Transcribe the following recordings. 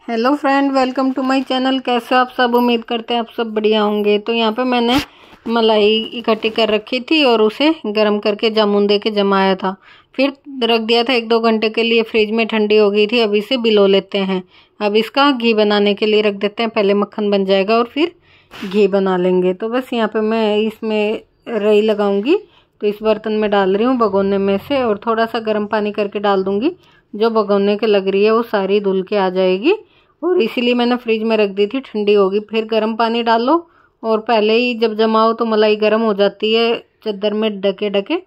Hello friend, welcome to my channel. कैसे आप सब? उम्मीद करते हैं आप सब बढ़िया होंगे। तो यहाँ पे मैंने मलाई इकट्ठी कर रखी थी और उसे गर्म करके जामुन दे के जमाया था। फिर रख दिया था 1-2 घंटे के लिए फ्रिज में, ठंडी हो गई थी। अब इसे बिलो लेते हैं। अब इसका घी बनाने के लिए रख देते हैं। पहले मक्खन बन जाएगा और फिर घी बना लेंगे। तो बस यहाँ पे मैं इसमें रई लगाऊंगी। तो इस बर्तन में डाल रही हूँ भगोने में से, और थोड़ा सा गर्म पानी करके डाल दूंगी। जो भगोने के लग रही है वो सारी धुल के आ जाएगी, और इसीलिए मैंने फ्रिज में रख दी थी, ठंडी होगी। फिर गर्म पानी डालो, और पहले ही जब जमाओ तो मलाई गर्म हो जाती है चद्दर में ढके ढके।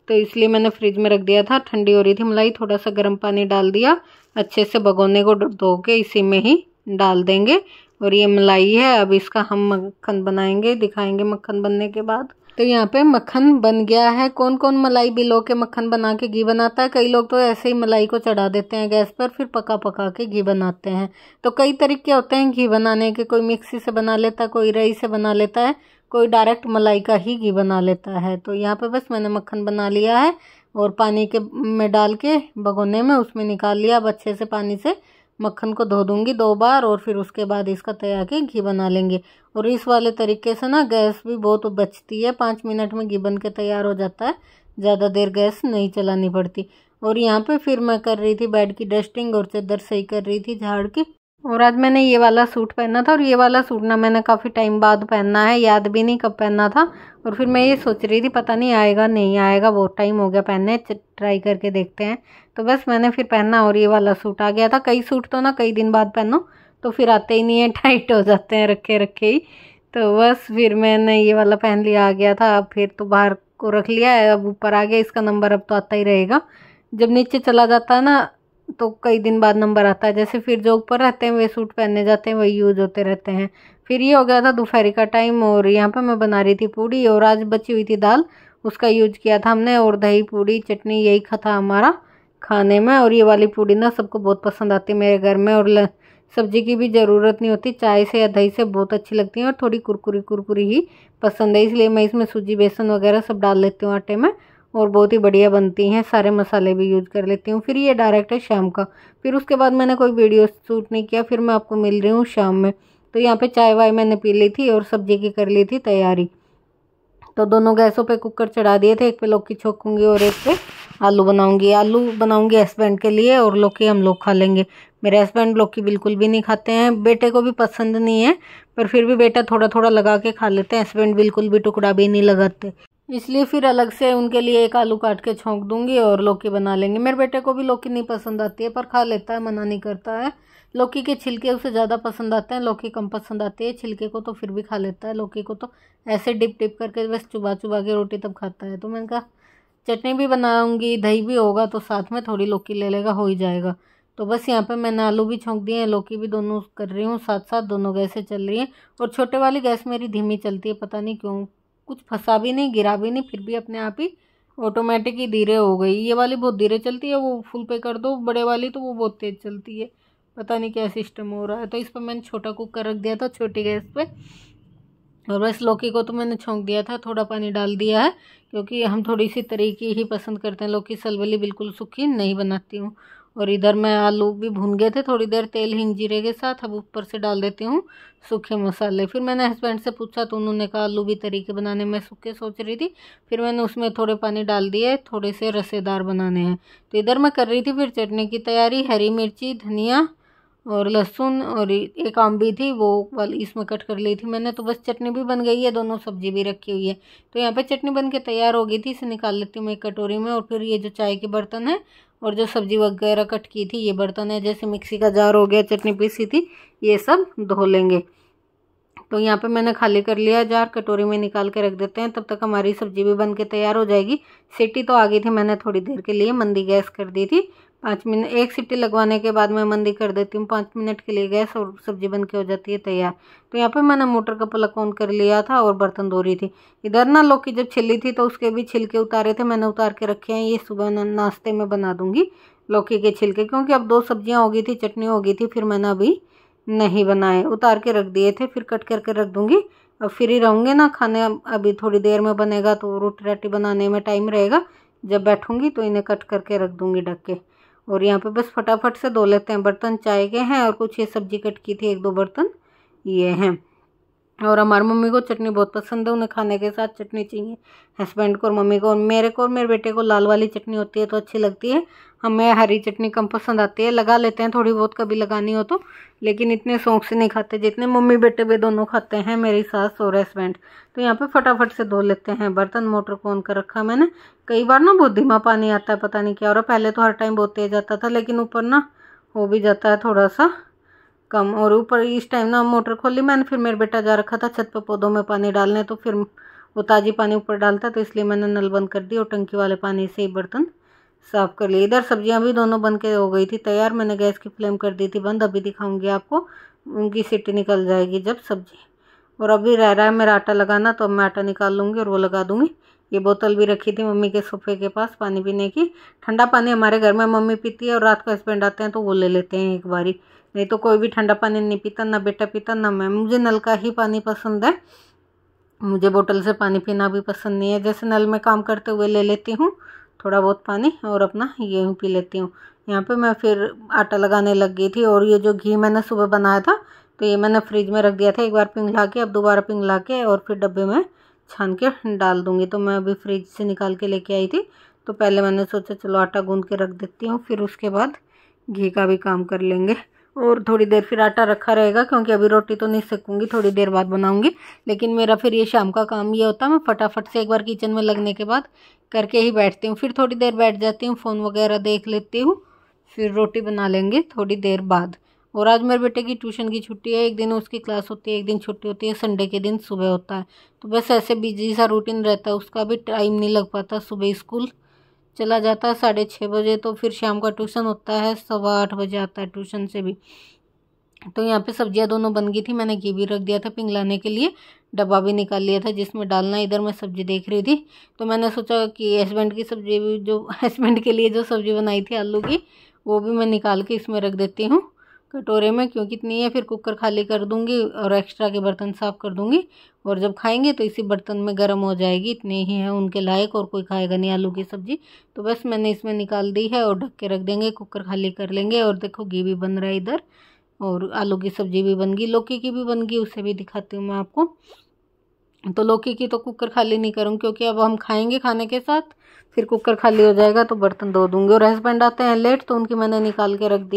तो इसलिए मैंने फ्रिज में रख दिया था, ठंडी हो रही थी मलाई। थोड़ा सा गर्म पानी डाल दिया, अच्छे से भगोने को धो के इसी में ही डाल देंगे। और ये मलाई है, अब इसका हम मक्खन बनाएंगे, दिखाएंगे मक्खन बनने के बाद। तो यहाँ पे मक्खन बन गया है। कौन कौन मलाई बिलो के मक्खन बना के घी बनाता है? कई लोग तो ऐसे ही मलाई को चढ़ा देते हैं गैस पर, फिर पका पका के घी बनाते हैं। तो कई तरीके होते हैं घी बनाने के। कोई मिक्सी से बना लेता है, कोई रई से बना लेता है, कोई डायरेक्ट मलाई का ही घी बना लेता है। तो यहाँ पे बस मैंने मक्खन बना लिया है, और पानी के में डाल के भगोने में उसमें निकाल लिया। अब अच्छे से पानी से मक्खन को धो दूंगी 2 बार, और फिर उसके बाद इसका तैयार के घी बना लेंगे। और इस वाले तरीके से ना गैस भी बहुत बचती है। 5 मिनट में घी बन के तैयार हो जाता है, ज़्यादा देर गैस नहीं चलानी पड़ती। और यहाँ पे फिर मैं कर रही थी बेड की डस्टिंग, और चादर सही कर रही थी झाड़ की। और आज मैंने ये वाला सूट पहना था, और ये वाला सूट ना मैंने काफ़ी टाइम बाद पहनना है, याद भी नहीं कब पहना था। और फिर मैं ये सोच रही थी पता नहीं आएगा नहीं आएगा, बहुत टाइम हो गया पहने, ट्राई करके देखते हैं। तो बस मैंने फिर पहना, और ये वाला सूट आ गया था। कई सूट तो ना कई दिन बाद पहनो तो फिर आते ही नहीं है, टाइट हो जाते हैं रखे रखे ही। तो बस फिर मैंने ये वाला पहन लिया, आ गया था। अब फिर तो बाहर को रख लिया है, अब ऊपर आ गया। इसका नंबर अब तो आता ही रहेगा। जब नीचे चला जाता है ना तो कई दिन बाद नंबर आता है। जैसे फिर जो ऊपर रहते हैं वे सूट पहने जाते हैं, वही यूज होते रहते हैं। फिर ये हो गया था दोपहर का टाइम, और यहाँ पे मैं बना रही थी पूड़ी, और आज बची हुई थी दाल, उसका यूज किया था हमने। और दही पूड़ी चटनी यही था हमारा खाने में। और ये वाली पूड़ी ना सबको बहुत पसंद आती है मेरे घर में, और सब्जी की भी ज़रूरत नहीं होती, चाय से या दही से बहुत अच्छी लगती है। और थोड़ी कुरकुरी कुरकुरी ही पसंद है, इसलिए मैं इसमें सूजी बेसन वगैरह सब डाल लेती हूँ आटे में, और बहुत ही बढ़िया बनती हैं। सारे मसाले भी यूज कर लेती हूँ। फिर ये डायरेक्ट है शाम का। फिर उसके बाद मैंने कोई वीडियो शूट नहीं किया, फिर मैं आपको मिल रही हूँ शाम में। तो यहाँ पे चाय वाय मैंने पी ली थी, और सब्जी की कर ली थी तैयारी। तो दोनों गैसों पे कुकर चढ़ा दिए थे, एक पे लौकी छोकूंगी और एक पे आलू बनाऊंगी। आलू बनाऊंगी हस्बैंड के लिए, और लौकी हम लोग खा लेंगे। मेरे हस्बैंड लौकी बिल्कुल भी नहीं खाते हैं, बेटे को भी पसंद नहीं है, पर फिर भी बेटा थोड़ा थोड़ा लगा के खा लेते हैं। हस्बैंड बिल्कुल भी टुकड़ा भी नहीं लगाते, इसलिए फिर अलग से उनके लिए एक आलू काट के छोंक दूंगी और लौकी बना लेंगे। मेरे बेटे को भी लौकी नहीं पसंद आती है, पर खा लेता है, मना नहीं करता है। लौकी के छिलके उसे ज़्यादा पसंद आते हैं, लौकी कम पसंद आती है। छिलके को तो फिर भी खा लेता है, लौकी को तो ऐसे डिप डिप करके बस चुबा चुबा के रोटी तब खाता है। तो मैंने कहा चटनी भी बनाऊंगी, दही भी होगा, तो साथ में थोड़ी लौकी ले लेगा, हो ही जाएगा। तो बस यहाँ पे मैंने आलू भी छोंक दिए हैं, लौकी भी, दोनों कर रही हूँ साथ साथ, दोनों गैसें चल रही हैं। और छोटे वाली गैस मेरी धीमी चलती है, पता नहीं क्यों, कुछ फंसा भी नहीं, गिरा भी नहीं, फिर भी अपने आप ही ऑटोमेटिक ही धीरे हो गई। ये वाली बहुत धीरे चलती है, वो फुल पे कर दो बड़े वाली तो वो बहुत तेज़ चलती है। पता नहीं क्या सिस्टम हो रहा है। तो इस पर मैंने छोटा कुकर रख दिया था छोटी गैस पे, और बस लौकी को तो मैंने छोंक दिया था, थोड़ा पानी डाल दिया है, क्योंकि हम थोड़ी सी तरीके ही पसंद करते हैं। लौकी सलवली बिल्कुल सूखी नहीं बनाती हूँ। और इधर मैं आलू भी भून गए थे थोड़ी देर तेल हिंग जीरे के साथ। अब ऊपर से डाल देती हूँ सूखे मसाले। फिर मैंने हस्बैंड से पूछा तो उन्होंने कहा आलू भी तरीके बनाने में सूखे सोच रही थी। फिर मैंने उसमें थोड़े पानी डाल दिए, थोड़े से रसेदार बनाने हैं। तो इधर मैं कर रही थी फिर चटनी की तैयारी। हरी मिर्ची, धनिया और लहसुन, और एक आम भी थी वो वाली इसमें कट कर ली थी मैंने। तो बस चटनी भी बन गई है, दोनों सब्जी भी रखी हुई है। तो यहाँ पे चटनी बन के तैयार हो गई थी, इसे निकाल लेती हूँ मैं एक कटोरी में। और फिर ये जो चाय के बर्तन है और जो सब्जी वगैरह कट की थी ये बर्तन है, जैसे मिक्सी का जार हो गया, चटनी पीसी थी, ये सब धो लेंगे। तो यहाँ पे मैंने खाली कर लिया जार, कटोरी में निकाल के रख देते हैं, तब तक हमारी सब्जी भी बन के तैयार हो जाएगी। सीटी तो आ गई थी, मैंने थोड़ी देर के लिए मंदी गैस कर दी थी। 5 मिनट, एक सीटी लगवाने के बाद मैं मंदी कर देती हूँ 5 मिनट के लिए गैस, और सब्जी बन के हो जाती है तैयार। तो यहाँ पे मैंने मोटर का प्लग ऑन कर लिया था और बर्तन धो रही थी। इधर ना लौकी जब छिली थी तो उसके भी छिलके उतारे थे, मैंने उतार के रखे हैं। ये सुबह नाश्ते में बना दूंगी लौकी के छिलके, क्योंकि अब 2 सब्जियाँ हो गई थी, चटनी हो गई थी, फिर मैंने अभी नहीं बनाए, उतार के रख दिए थे, फिर कट करके रख दूंगी। अब फ्री रहूँगे ना खाने, अभी थोड़ी देर में बनेगा तो रोटी राटी बनाने में टाइम रहेगा। जब बैठूंगी तो इन्हें कट करके रख दूंगी ढक के। और यहाँ पे बस फटाफट से धो लेते हैं बर्तन। चाय के हैं और कुछ ये सब्जी कट की थी, 1-2 बर्तन ये हैं। और हमारी मम्मी को चटनी बहुत पसंद है, उन्हें खाने के साथ चटनी चाहिए, हस्बैंड को और मम्मी को। और मेरे को और मेरे बेटे को लाल वाली चटनी होती है तो अच्छी लगती है, हमें हरी चटनी कम पसंद आती है। लगा लेते हैं थोड़ी बहुत कभी लगानी हो तो, लेकिन इतने शौक से नहीं खाते जितने मम्मी बेटे वे दोनों खाते हैं, मेरी सास और हस्बैंड। तो यहाँ पे फटाफट से धो लेते हैं बर्तन। मोटर को ऑन कर रखा मैंने। कई बार ना बहुत धीमा पानी आता है, पता नहीं क्या हो रहा है। पहले तो हर टाइम बहुत तेज आता था, लेकिन ऊपर ना हो भी जाता है थोड़ा सा कम। और ऊपर इस टाइम ना मोटर खोली मैंने, फिर मेरा बेटा जा रखा था छत पे पौधों में पानी डालने, तो फिर वो ताज़ी पानी ऊपर डालता है, तो इसलिए मैंने नल बंद कर दी और टंकी वाले पानी से ही बर्तन साफ़ कर लिए। इधर सब्जियां भी दोनों बन के हो गई थी तैयार, मैंने गैस की फ्लेम कर दी थी बंद। अभी दिखाऊंगी आपको, उनकी सीटी निकल जाएगी जब सब्जी। और अभी रह रहा है मेरा आटा लगाना, तो अब मैं आटा निकाल लूँगी और वो लगा दूँगी। ये बोतल भी रखी थी मम्मी के सोफे के पास पानी पीने की। ठंडा पानी हमारे घर में मम्मी पीती है और रात को हस्बैंड आते हैं तो वो ले लेते हैं एक बारी, नहीं तो कोई भी ठंडा पानी नहीं पीता, ना बेटा पीता ना मैं। मुझे नल का ही पानी पसंद है, मुझे बोतल से पानी पीना भी पसंद नहीं है। जैसे नल में काम करते हुए ले लेती हूँ थोड़ा बहुत पानी और अपना ये पी लेती हूँ। यहाँ पे मैं फिर आटा लगाने लग गई थी। और ये जो घी मैंने सुबह बनाया था तो ये मैंने फ्रिज में रख दिया था, एक बार पिघला के, अब दोबारा पिघला के और फिर डब्बे में छान के डाल दूँगी। तो मैं अभी फ्रिज से निकाल के लेके आई थी, तो पहले मैंने सोचा चलो आटा गूँध के रख देती हूँ, फिर उसके बाद घी का भी काम कर लेंगे। और थोड़ी देर फिर आटा रखा रहेगा, क्योंकि अभी रोटी तो नहीं सेकूंगी, थोड़ी देर बाद बनाऊंगी। लेकिन मेरा फिर ये शाम का काम ये होता है, मैं फटाफट से एक बार किचन में लगने के बाद करके ही बैठती हूँ। फिर थोड़ी देर बैठ जाती हूँ, फ़ोन वगैरह देख लेती हूँ, फिर रोटी बना लेंगे थोड़ी देर बाद। और आज मेरे बेटे की ट्यूशन की छुट्टी है, एक दिन उसकी क्लास होती है, एक दिन छुट्टी होती है, संडे के दिन सुबह होता है। तो बस ऐसे बिजी सा रूटीन रहता है, उसका भी टाइम नहीं लग पाता। सुबह स्कूल चला जाता है 6:30 बजे, तो फिर शाम का ट्यूशन होता है 7:15 बजे आता है ट्यूशन से भी। तो यहाँ पे सब्जियां दोनों बन गई थी, मैंने घी भी रख दिया था पिघलाने के लिए, डब्बा भी निकाल लिया था जिसमें डालना। इधर मैं सब्जी देख रही थी, तो मैंने सोचा कि हस्बैंड की सब्जी भी, जो हस्बैंड के लिए जो सब्जी बनाई थी आलू की, वो भी मैं निकाल के इसमें रख देती हूँ कटोरे में, क्योंकि इतनी है फिर कुकर खाली कर दूँगी और एक्स्ट्रा के बर्तन साफ़ कर दूँगी। और जब खाएंगे तो इसी बर्तन में गर्म हो जाएगी, इतने ही हैं उनके लायक, और कोई खाएगा नहीं आलू की सब्ज़ी। तो बस मैंने इसमें निकाल दी है और ढक के रख देंगे, कुकर खाली कर लेंगे। और देखो घी भी बन रहा है इधर, और आलू की सब्ज़ी भी बन गई, लौकी की भी बन गई, उससे भी दिखाती हूँ मैं आपको। तो लौकी की तो कुकर खाली नहीं करूँ, क्योंकि अब हम खाएंगे खाने के साथ, फिर कुकर खाली हो जाएगा तो बर्तन धो दूँगी। और हस्बैंड आते हैं लेट, तो उनकी मैंने निकाल के रख दी।